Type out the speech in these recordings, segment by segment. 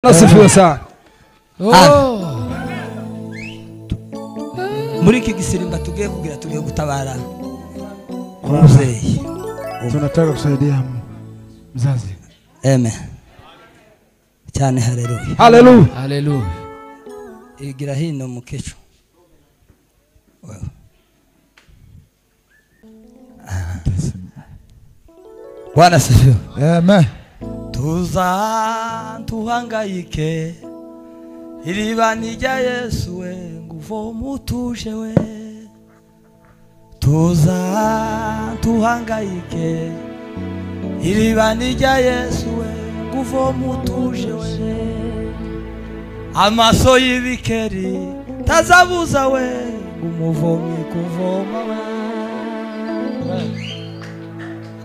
Nasifiwe sana. Muri iki gisirimba tugiye kugira tugiye gutabara umuzeyi. Tunataka kusaidia mzazi. Amen. Cyane haleluya. Haleluya. Haleluya. Igira hino mukecho. Wewe. Bwana asifiwe. Amen. Tuza tuhangayike iriba nijya Yesu we nguvomu tuje we. Tuza tuhangayike iriba nijya Yesu we nguvomu tuje we. Amaso y'ibikeri tazabuza we ngumuvomye kuvoma we.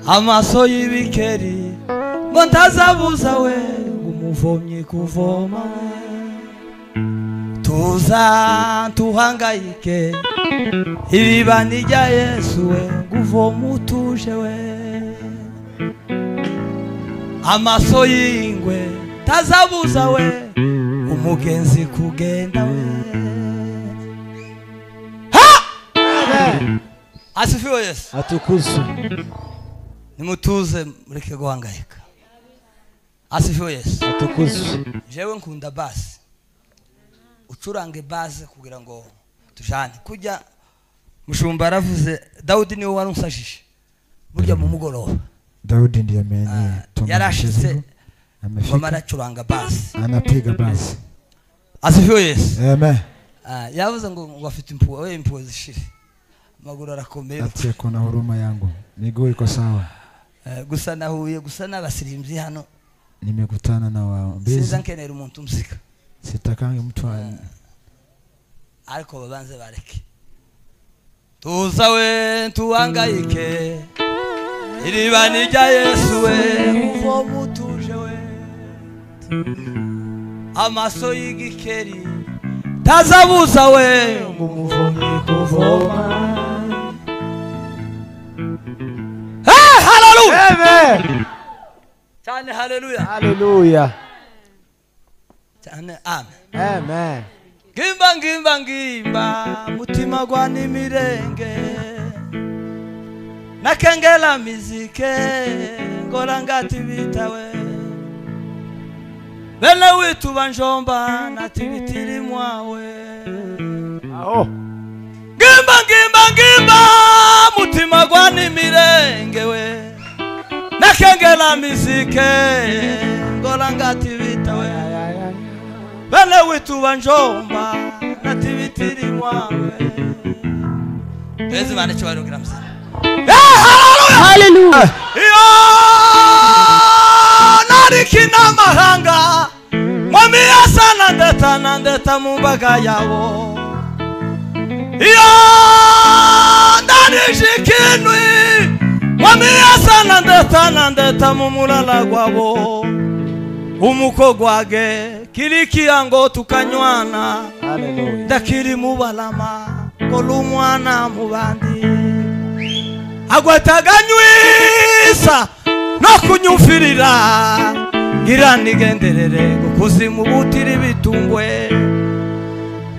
Amaso y'ibikeri ngo ntazabuza we ngumuvomye kuvoma we. Tuza tuhangayike iriba nijya Yesu we nguvoma utuje we. Amaso y'ingwe tazabuza we umugenzi kugenda we. Ha! Asifiwe Yesu. Atukuzwe. Nimutuze mureke guhangayika. Asifiwe Yesu. Atukuzwe. Jewe nkunda basi. Ucurange base kugira ngo tujane. Kujya mushumba aravuze Daudi niwe warumsashije. Burya mu mugoroba. Daudi ndiye amenye. Yarashitse. Amara curanga basi. Anapiga basi. Asifiwe Yesu. Amen. Yavuze ngo afite impuwe we impuwe zishire. Maguru arakomeye. Ati kuna huruma yangu. Miguu iko sawa. Gusa nahuye gusa n'abasirimzi hano. Nimekutana na waombezi. Sinza nkenera umuntu umzika. Sitakange mtu ariko babanze bareke. Tuza we tuhangayike iriba nijya Yesu we nguvoma utuje we. Amaso y'igikeri tazabuza we ngumuvomye kuvoma. Hallelujah. Amen. Cyane hallelujah. Hallelujah. Cyane amen. Amen. Ngimba ngimba ngimba mutima gwa nimirenge nakengela mizike ngora ngati bitawe bene witu banjomba natibitiri mwawe. Aho. Ngimba ngimba ngimba mutima gwa nimirenge we nakengela mizike ngora ngati bitawe bene witu banjomba natibitiri mwawe. Ezi mane chwaro gramsa. Hallelujah. Yo narikina mahanga mwami asana ndeta mumbaga yawo. Yo narishikinwi mwami asana ndeta mumulala gwabo. Umukogwage kirikiyango tukanywana. Hallelujah. Ndakiri mubalama kolumwana mubandi agwataganywisa no kunyumfirira ngira nigenderere kuzimu butiri bitungwe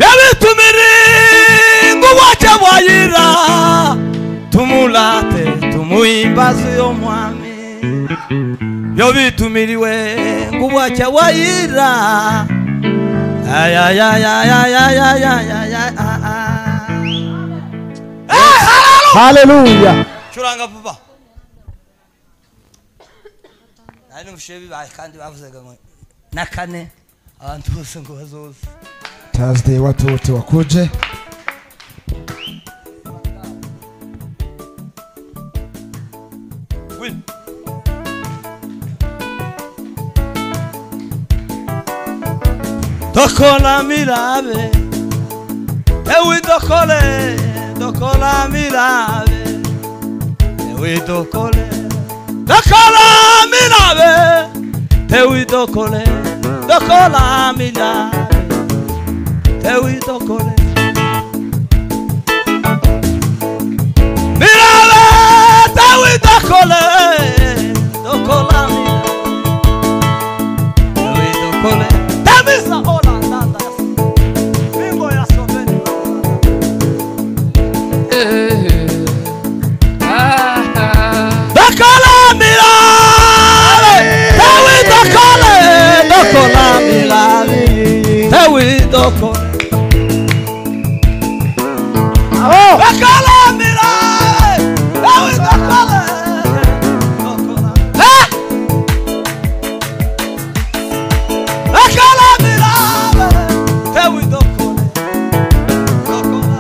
yabitumiri nguwacha bwayira tumulate tumuhimbaze yo mwami yo bitumiriwe nguwacha bwayira. Ay ay ay ay ay ay ay ay ay. Hallelujah. Churanga papa. Nani mushebi ba kandi bavuze ngo nakane abantu bose ngo bazoze. Thursday watu wote wakuje. Win. Dokola mirabe. Ewi dokole. Dokola mirabe. Ewi dokole. Dokola mirabe. Ewi dokole. Dokola mirabe. Ewi dokole. Mirabe. Ewi dokole. Dokola mirabe. Ewi dokole. Kabisa ola ndanda. Bingo ya sobeni. Dakala milale. Tawi dakale. Dokola milale. Tawi dokole. Dakala milale. Tawi dokole. Dokola. Dakala milale. Tawi dokole. Dokola.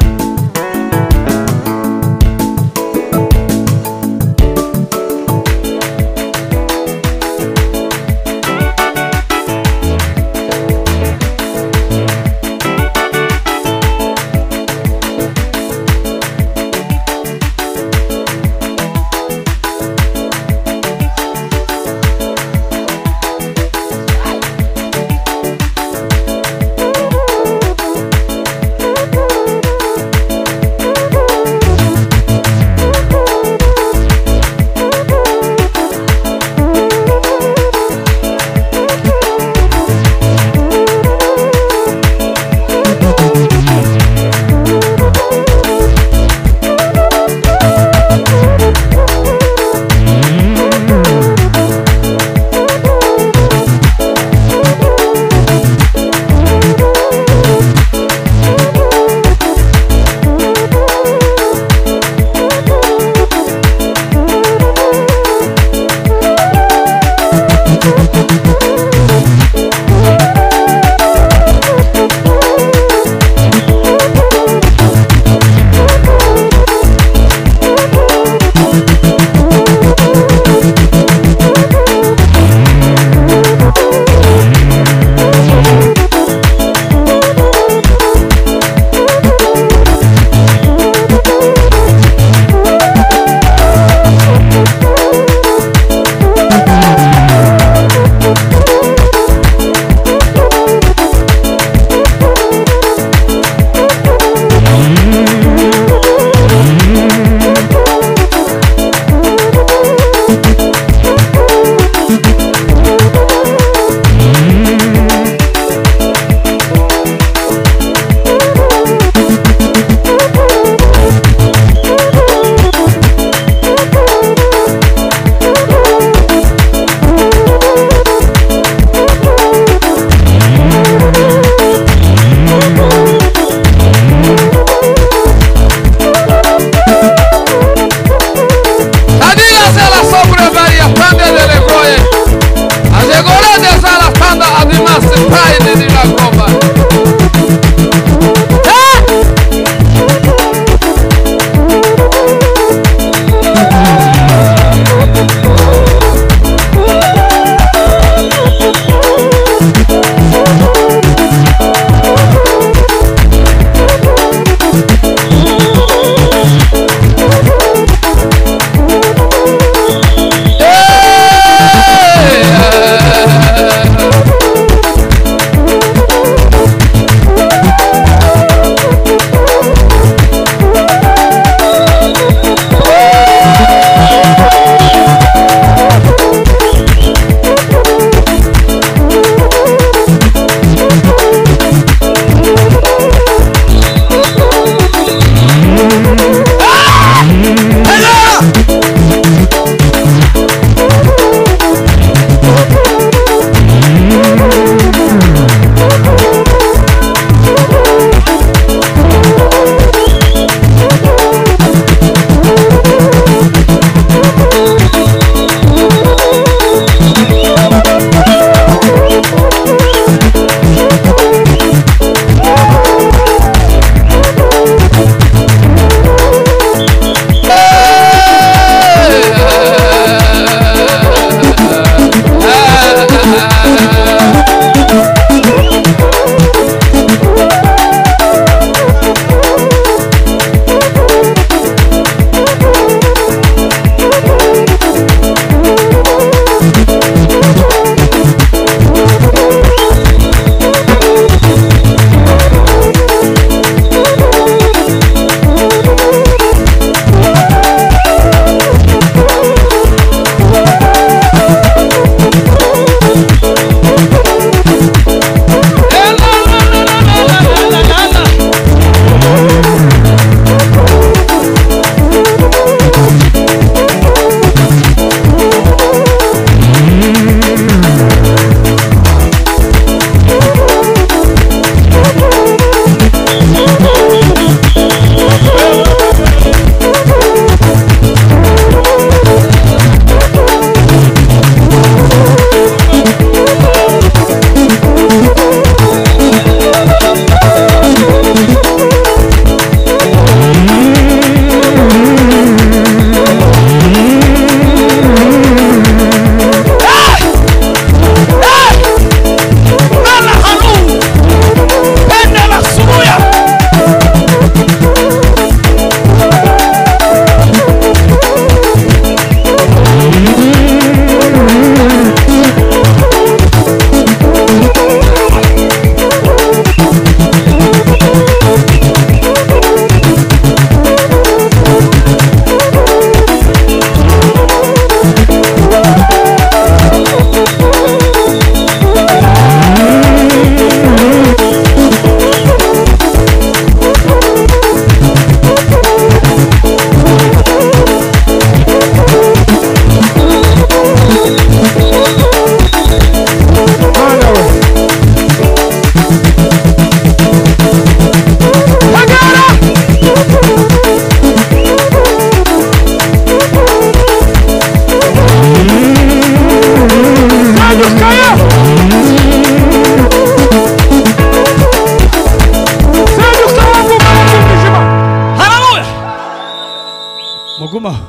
amahoro.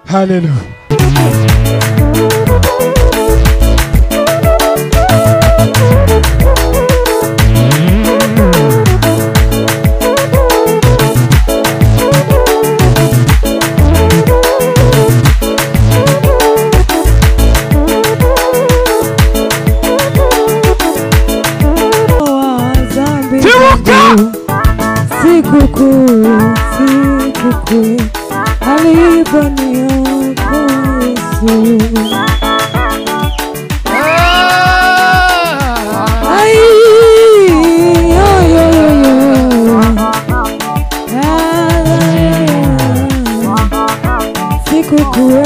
Hallelujah. Sikukuu aliponiokoa Yesu. Ai, yo, yo, yo, yo. Sikukuu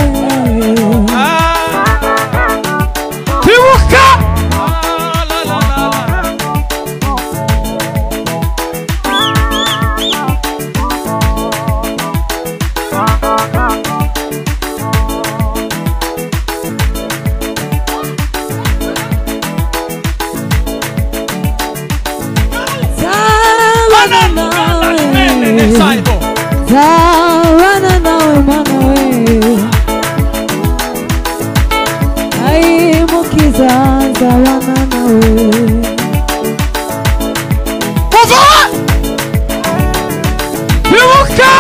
Zawana nawe manawe Ai mukiza zawana nawe Baba Bibuka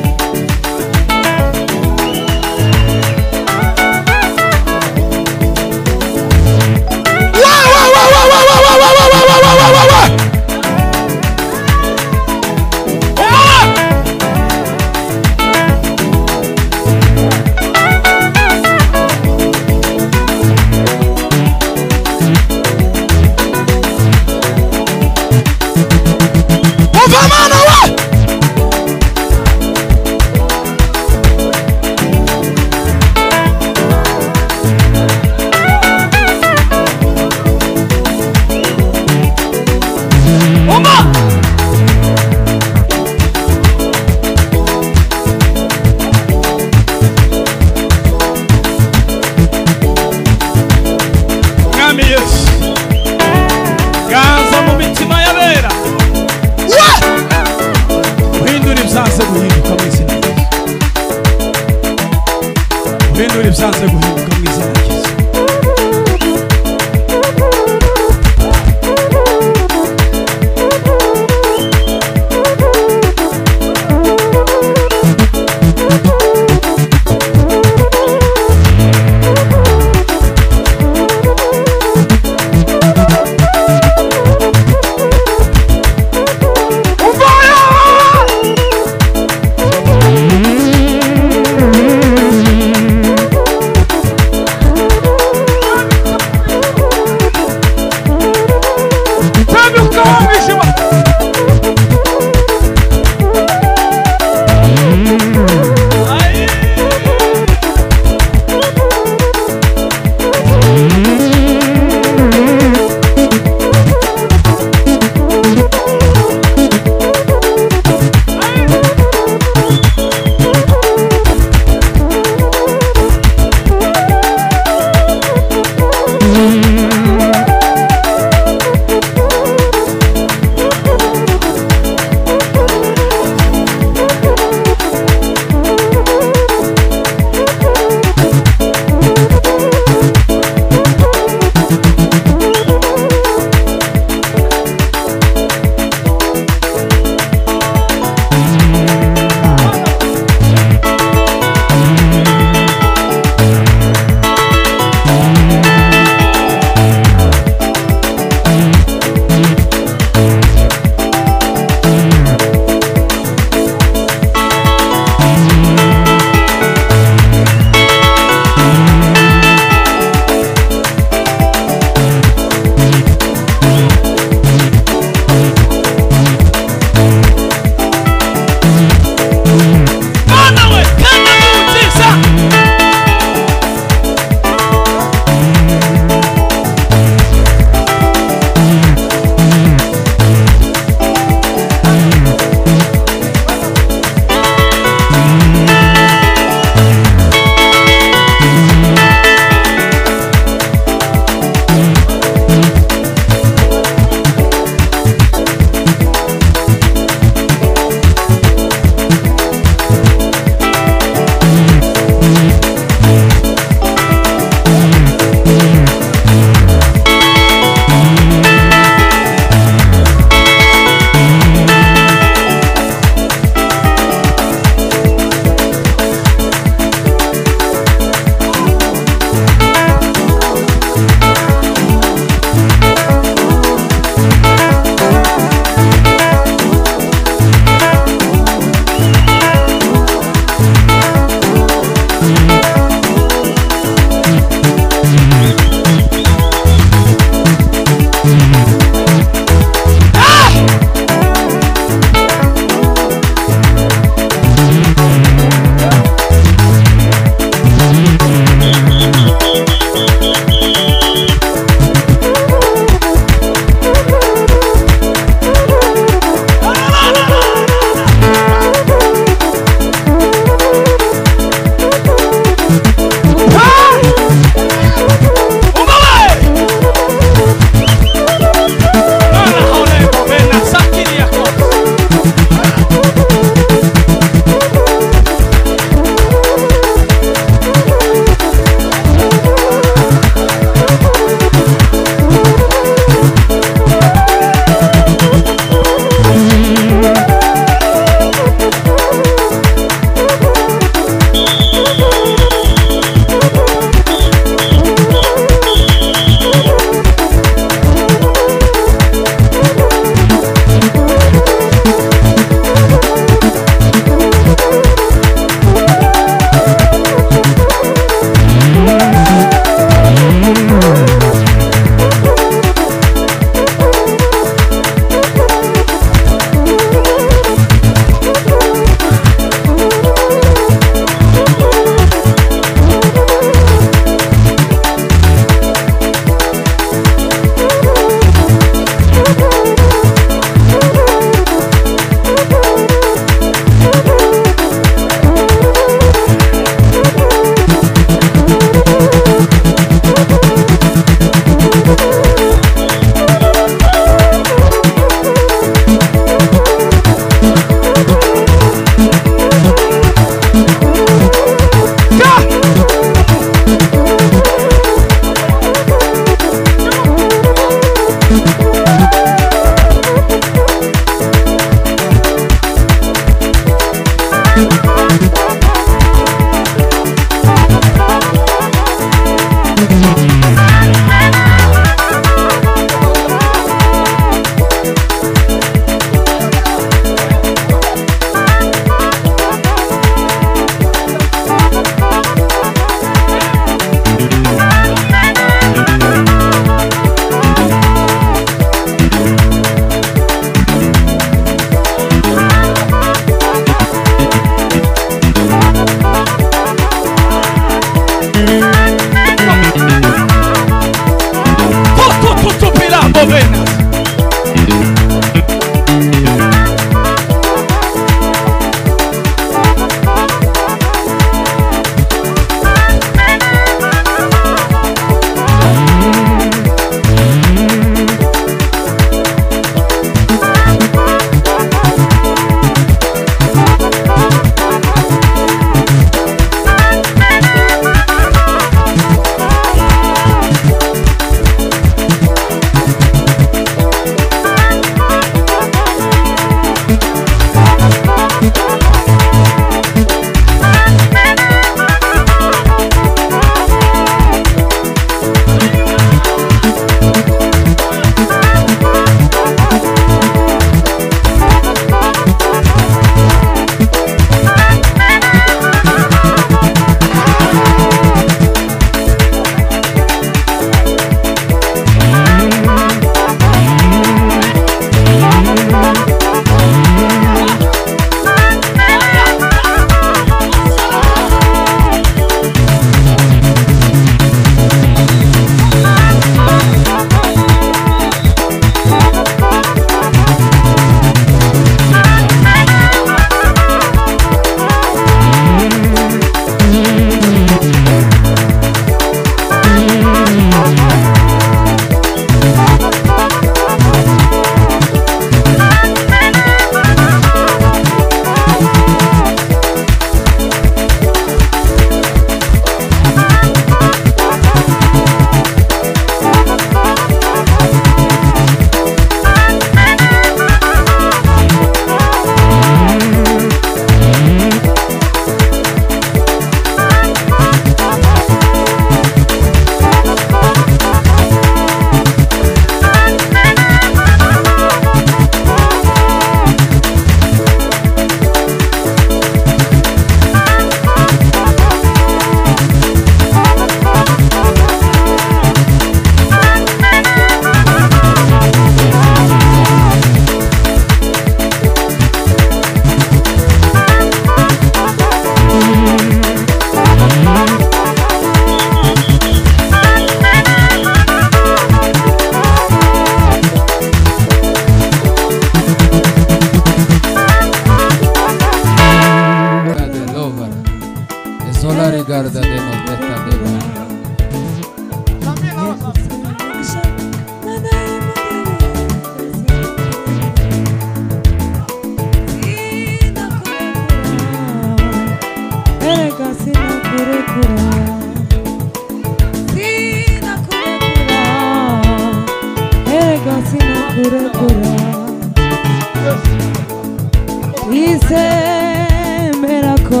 izemera ko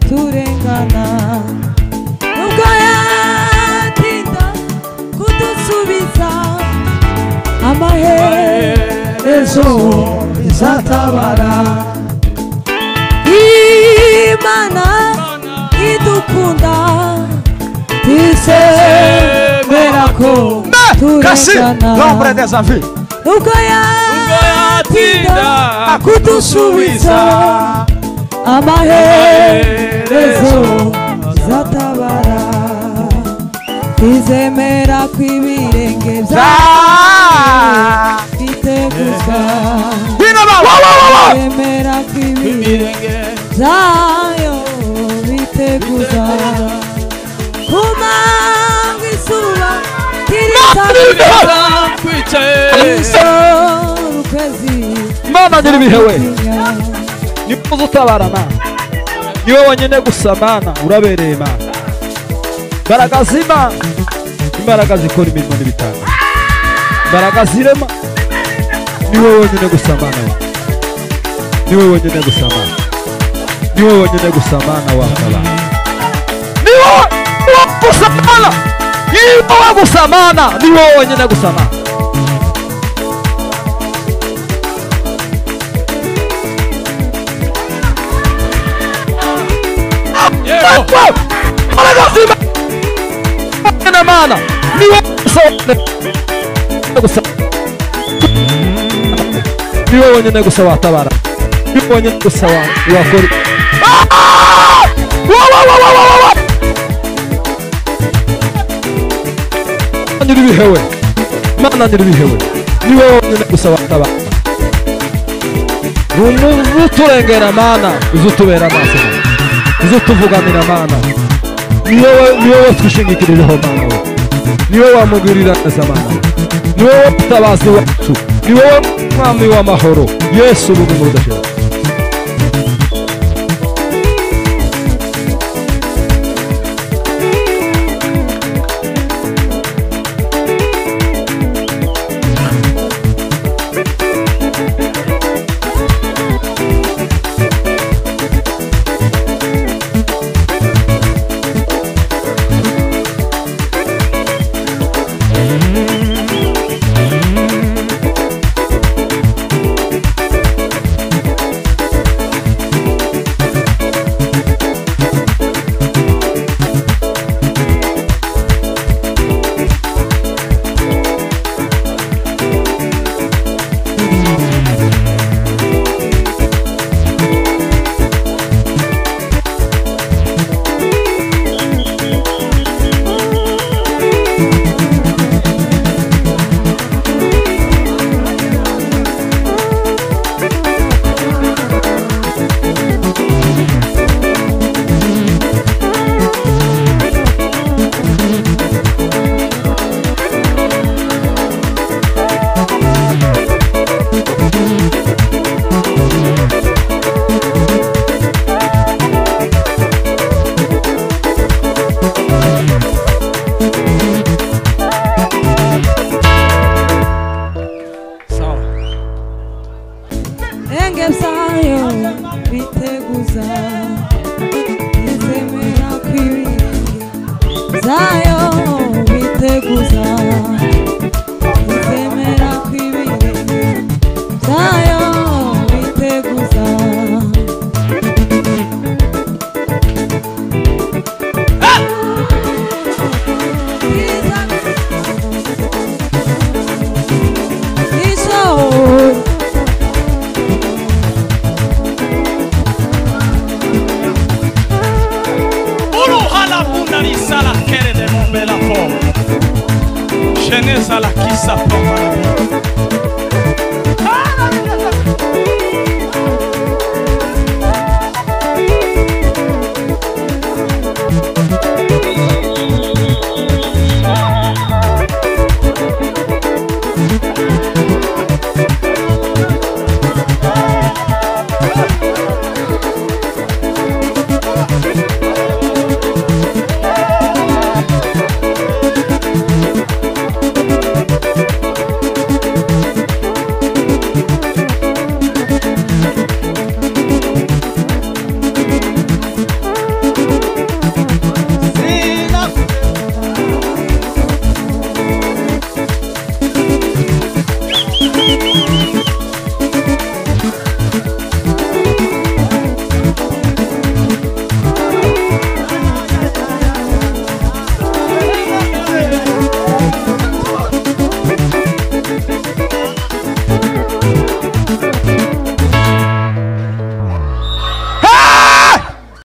turengana nubwo yatinda kudusubiza amaherezo izatabara Imana idukunda izemera ko turengana l'ombre des avis nubwo yatinda kudusubiza amaherezo izatabara izemera kw'ibirenge byawe biteguza izemera kw'ibirenge byayo biteguza kumanga izuba kirisabira ukwezi Mana nyiribihewe nimuze utabara Mana niwe wonyine gusa Mana urabereye Mana imbaraga z'Imana imbaraga zikora imirimo n'ibitanga imbaraga zirema niwe wonyine gusa Mana niwe wonyine gusa Mana niwe wonyine gusa Mana watabara niwe gusa Mana niwe gusa Mana niwe wonyine gusa Mana Mana niwe gusa niwe wonyine gusa watabara niwe wonyine gusa wakora nyiribihewe Mana nyiribihewe niwe wonyine gusa watabara uturengera Mana uzutubera amaso uzutuvuganira Mana niwe twishingikirijeho Mana we niwe wamugirira neza Mana niwe mutabazi wacu niwe mwami w'amahoro Yesu ubu mudashira zayo biteguza